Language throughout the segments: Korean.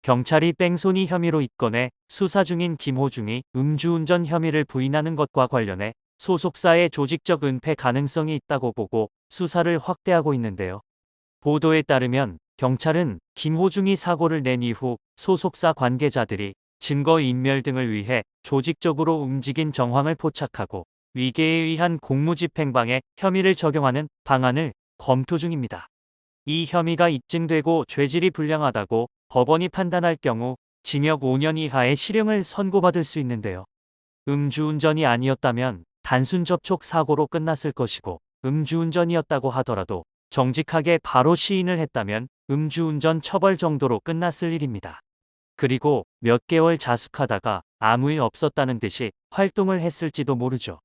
경찰이 뺑소니 혐의로 입건해 수사 중인 김호중이 음주운전 혐의를 부인하는 것과 관련해 소속사의 조직적 은폐 가능성이 있다고 보고 수사를 확대하고 있는데요. 보도에 따르면 경찰은 김호중이 사고를 낸 이후 소속사 관계자들이 증거인멸 등을 위해 조직적으로 움직인 정황을 포착하고 위계에 의한 공무집행방해 혐의를 적용하는 방안을 검토 중입니다. 이 혐의가 입증되고 죄질이 불량하다고 법원이 판단할 경우 징역 5년 이하의 실형을 선고받을 수 있는데요. 음주운전이 아니었다면 단순 접촉 사고로 끝났을 것이고, 음주운전이었다고 하더라도 정직하게 바로 시인을 했다면 음주운전 처벌 정도로 끝났을 일입니다. 그리고 몇 개월 자숙하다가 아무 일 없었다는 듯이 활동을 했을지도 모르죠.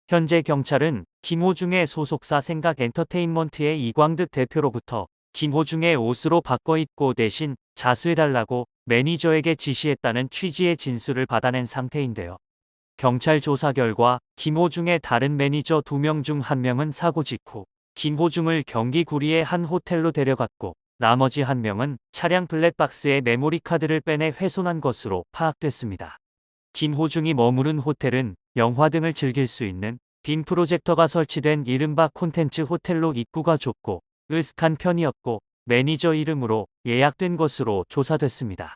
현재 경찰은 김호중의 소속사 생각엔터테인먼트의 이광득 대표로부터 김호중의 옷으로 바꿔 입고 대신 자수해달라고 매니저에게 지시했다는 취지의 진술을 받아낸 상태인데요. 경찰 조사 결과 김호중의 다른 매니저 2명 중 1명은 사고 직후 김호중을 경기 구리의 한 호텔로 데려갔고, 나머지 1명은 차량 블랙박스에 메모리 카드를 빼내 훼손한 것으로 파악됐습니다. 김호중이 머무른 호텔은 영화 등을 즐길 수 있는 빔 프로젝터가 설치된 이른바 콘텐츠 호텔로 입구가 좁고 으슥한 편이었고, 매니저 이름으로 예약된 것으로 조사됐습니다.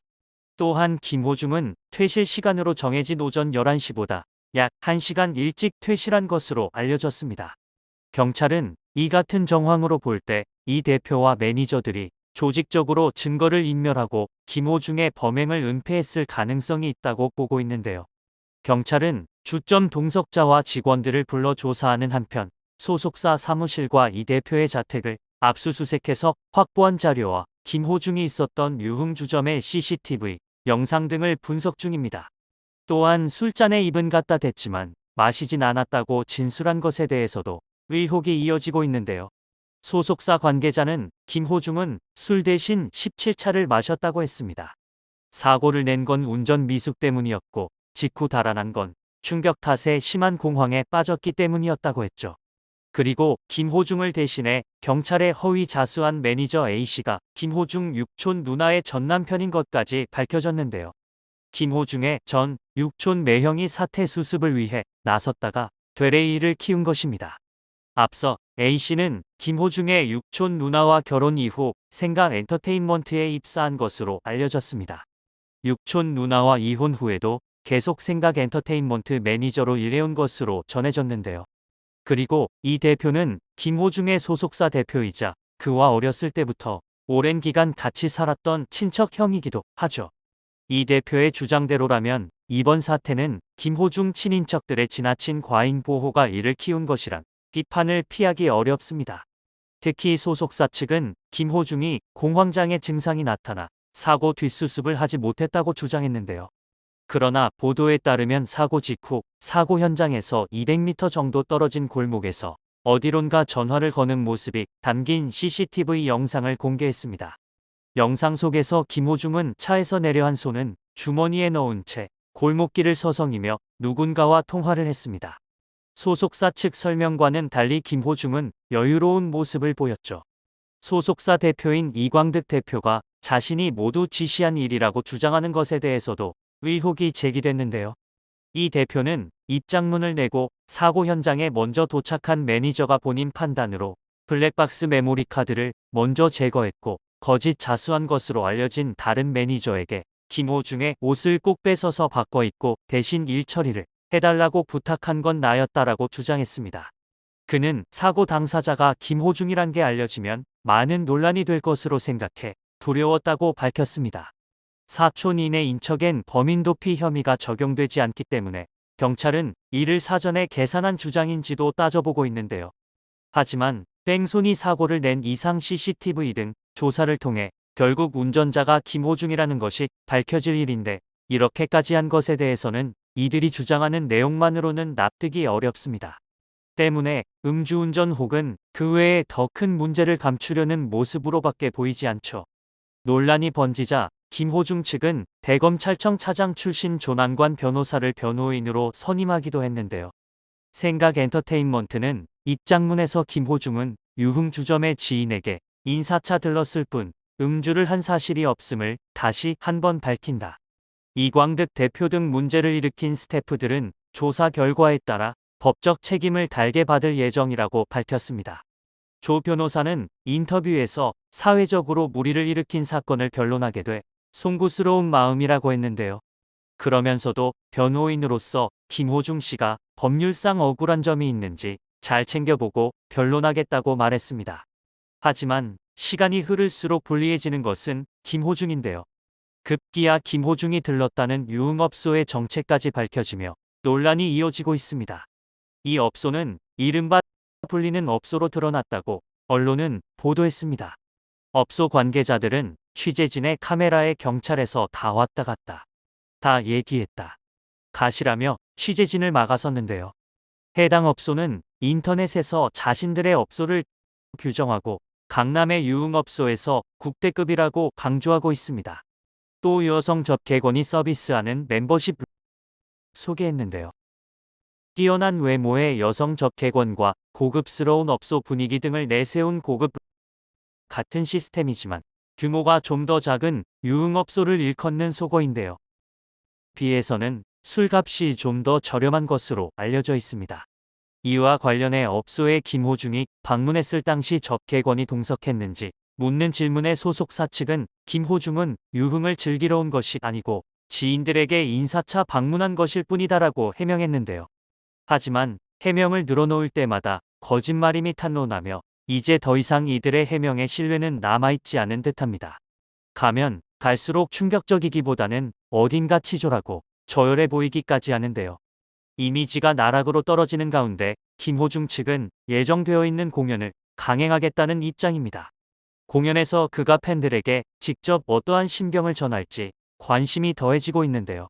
또한 김호중은 퇴실 시간으로 정해진 오전 11시보다 약 1시간 일찍 퇴실한 것으로 알려졌습니다. 경찰은 이 같은 정황으로 볼 때 이 대표와 매니저들이 조직적으로 증거를 인멸하고 김호중의 범행을 은폐했을 가능성이 있다고 보고 있는데요. 경찰은 주점 동석자와 직원들을 불러 조사하는 한편 소속사 사무실과 이 대표의 자택을 압수수색해서 확보한 자료와 김호중이 있었던 유흥주점의 CCTV 영상 등을 분석 중입니다. 또한 술잔에 입은 갖다 댔지만 마시진 않았다고 진술한 것에 대해서도 의혹이 이어지고 있는데요. 소속사 관계자는 김호중은 술 대신 17차를 마셨다고 했습니다. 사고를 낸 건 운전 미숙 때문이었고, 직후 달아난 건 충격 탓에 심한 공황에 빠졌기 때문이었다고 했죠. 그리고 김호중을 대신해 경찰에 허위 자수한 매니저 A씨가 김호중 육촌 누나의 전 남편인 것까지 밝혀졌는데요. 김호중의 전 육촌 매형이 사태 수습을 위해 나섰다가 되레이를 키운 것입니다. 앞서 A씨는 김호중의 육촌 누나와 결혼 이후 생각엔터테인먼트에 입사한 것으로 알려졌습니다. 육촌 누나와 이혼 후에도 계속 생각엔터테인먼트 매니저로 일해온 것으로 전해졌는데요. 그리고 이 대표는 김호중의 소속사 대표이자 그와 어렸을 때부터 오랜 기간 같이 살았던 친척 형이기도 하죠. 이 대표의 주장대로라면 이번 사태는 김호중 친인척들의 지나친 과잉 보호가 이를 키운 것이란 비판을 피하기 어렵습니다. 특히 소속사 측은 김호중이 공황장애 증상이 나타나 사고 뒷수습을 하지 못했다고 주장했는데요. 그러나 보도에 따르면 사고 직후 사고 현장에서 200m 정도 떨어진 골목에서 어디론가 전화를 거는 모습이 담긴 CCTV 영상을 공개했습니다. 영상 속에서 김호중은 차에서 내려 한 손은 주머니에 넣은 채 골목길을 서성이며 누군가와 통화를 했습니다. 소속사 측 설명과는 달리 김호중은 여유로운 모습을 보였죠. 소속사 대표인 이광득 대표가 자신이 모두 지시한 일이라고 주장하는 것에 대해서도 의혹이 제기됐는데요. 이 대표는 입장문을 내고 사고 현장에 먼저 도착한 매니저가 본인 판단으로 블랙박스 메모리 카드를 먼저 제거했고, 거짓 자수한 것으로 알려진 다른 매니저에게 김호중의 옷을 꼭 뺏어서 바꿔 입고 대신 일 처리를 해달라고 부탁한 건 나였다라고 주장했습니다. 그는 사고 당사자가 김호중이란 게 알려지면 많은 논란이 될 것으로 생각해 두려웠다고 밝혔습니다. 사촌 이내 인척엔 범인 도피 혐의가 적용되지 않기 때문에 경찰은 이를 사전에 계산한 주장인지도 따져보고 있는데요. 하지만 뺑소니 사고를 낸 이상 CCTV 등 조사를 통해 결국 운전자가 김호중이라는 것이 밝혀질 일인데, 이렇게까지 한 것에 대해서는 이들이 주장하는 내용만으로는 납득이 어렵습니다. 때문에 음주운전 혹은 그 외에 더 큰 문제를 감추려는 모습으로밖에 보이지 않죠. 논란이 번지자 김호중 측은 대검찰청 차장 출신 조남관 변호사를 변호인으로 선임하기도 했는데요. 생각엔터테인먼트는 입장문에서 김호중은 유흥주점의 지인에게 인사차 들렀을 뿐 음주를 한 사실이 없음을 다시 한번 밝힌다. 이광득 대표 등 문제를 일으킨 스태프들은 조사 결과에 따라 법적 책임을 달게 받을 예정이라고 밝혔습니다. 조 변호사는 인터뷰에서 사회적으로 무리를 일으킨 사건을 변론하게 돼 송구스러운 마음이라고 했는데요. 그러면서도 변호인으로서 김호중 씨가 법률상 억울한 점이 있는지 잘 챙겨보고 변론하겠다고 말했습니다. 하지만 시간이 흐를수록 불리해지는 것은 김호중인데요. 급기야 김호중이 들렀다는 유흥업소의 정체까지 밝혀지며 논란이 이어지고 있습니다. 이 업소는 이른바 불리는 업소로 드러났다고 언론은 보도했습니다. 업소 관계자들은 취재진의 카메라에 경찰에서 다 왔다 갔다 다 얘기했다 가시라며 취재진을 막아섰는데요. 해당 업소는 인터넷에서 자신들의 업소를 규정하고 강남의 유흥업소에서 국대급이라고 강조하고 있습니다. 또 여성 접객원이 서비스하는 멤버십 소개했는데요. 뛰어난 외모의 여성 접객원과 고급스러운 업소 분위기 등을 내세운 고급 같은 시스템이지만 규모가 좀 더 작은 유흥업소를 일컫는 속어인데요. 비해서는 술값이 좀 더 저렴한 것으로 알려져 있습니다. 이와 관련해 업소에 김호중이 방문했을 당시 접객원이 동석했는지 묻는 질문에 소속사 측은 김호중은 유흥을 즐기러 온 것이 아니고 지인들에게 인사차 방문한 것일 뿐이다라고 해명했는데요. 하지만 해명을 늘어놓을 때마다 거짓말임이 탄로나며 이제 더 이상 이들의 해명에 신뢰는 남아있지 않은 듯합니다. 가면 갈수록 충격적이기보다는 어딘가 치졸하고 저열해 보이기까지 하는데요. 이미지가 나락으로 떨어지는 가운데 김호중 측은 예정되어 있는 공연을 강행하겠다는 입장입니다. 공연에서 그가 팬들에게 직접 어떠한 심경을 전할지 관심이 더해지고 있는데요.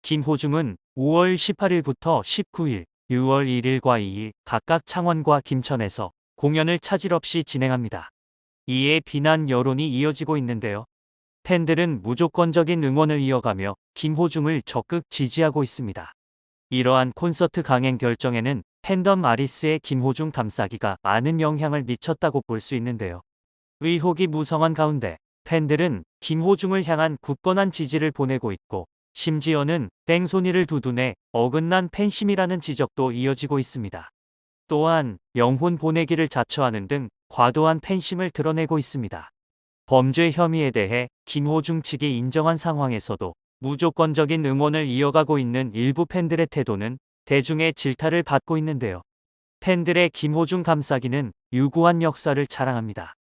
김호중은 5월 18일부터 19일, 6월 1일과 2일 각각 창원과 김천에서 공연을 차질 없이 진행합니다. 이에 비난 여론이 이어지고 있는데요. 팬들은 무조건적인 응원을 이어가며 김호중을 적극 지지하고 있습니다. 이러한 콘서트 강행 결정에는 팬덤 아리스의 김호중 감싸기가 많은 영향을 미쳤다고 볼 수 있는데요. 의혹이 무성한 가운데 팬들은 김호중을 향한 굳건한 지지를 보내고 있고 심지어는 뺑소니를 두둔해 어긋난 팬심이라는 지적도 이어지고 있습니다. 또한 영혼 보내기를 자처하는 등 과도한 팬심을 드러내고 있습니다. 범죄 혐의에 대해 김호중 측이 인정한 상황에서도 무조건적인 응원을 이어가고 있는 일부 팬들의 태도는 대중의 질타를 받고 있는데요. 팬들의 김호중 감싸기는 유구한 역사를 자랑합니다.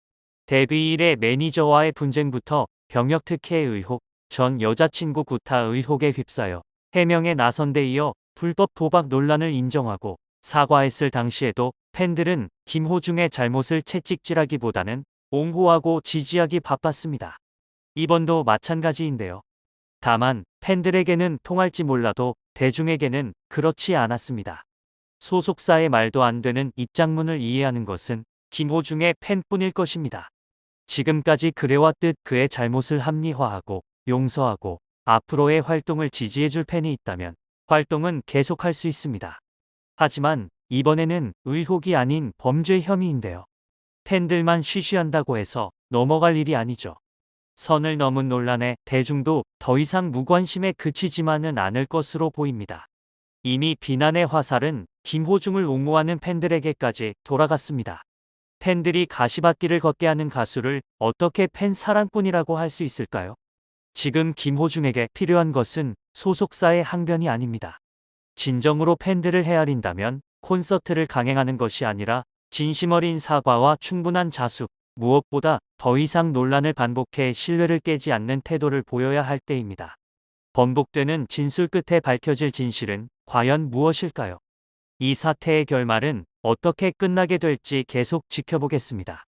데뷔 이래 매니저와의 분쟁부터 병역 특혜 의혹, 전 여자친구 구타 의혹에 휩싸여 해명에 나선 데 이어 불법 도박 논란을 인정하고 사과했을 당시에도 팬들은 김호중의 잘못을 채찍질하기보다는 옹호하고 지지하기 바빴습니다. 이번도 마찬가지인데요. 다만 팬들에게는 통할지 몰라도 대중에게는 그렇지 않았습니다. 소속사의 말도 안 되는 입장문을 이해하는 것은 김호중의 팬뿐일 것입니다. 지금까지 그래왔듯 그의 잘못을 합리화하고 용서하고 앞으로의 활동을 지지해줄 팬이 있다면 활동은 계속할 수 있습니다. 하지만 이번에는 의혹이 아닌 범죄 혐의인데요. 팬들만 쉬쉬한다고 해서 넘어갈 일이 아니죠. 선을 넘은 논란에 대중도 더 이상 무관심에 그치지만은 않을 것으로 보입니다. 이미 비난의 화살은 김호중을 옹호하는 팬들에게까지 돌아갔습니다. 팬들이 가시밭길을 걷게 하는 가수를 어떻게 팬 사랑꾼이라고 할 수 있을까요? 지금 김호중에게 필요한 것은 소속사의 항변이 아닙니다. 진정으로 팬들을 헤아린다면 콘서트를 강행하는 것이 아니라 진심 어린 사과와 충분한 자숙, 무엇보다 더 이상 논란을 반복해 신뢰를 깨지 않는 태도를 보여야 할 때입니다. 번복되는 진술 끝에 밝혀질 진실은 과연 무엇일까요? 이 사태의 결말은 어떻게 끝나게 될지 계속 지켜보겠습니다.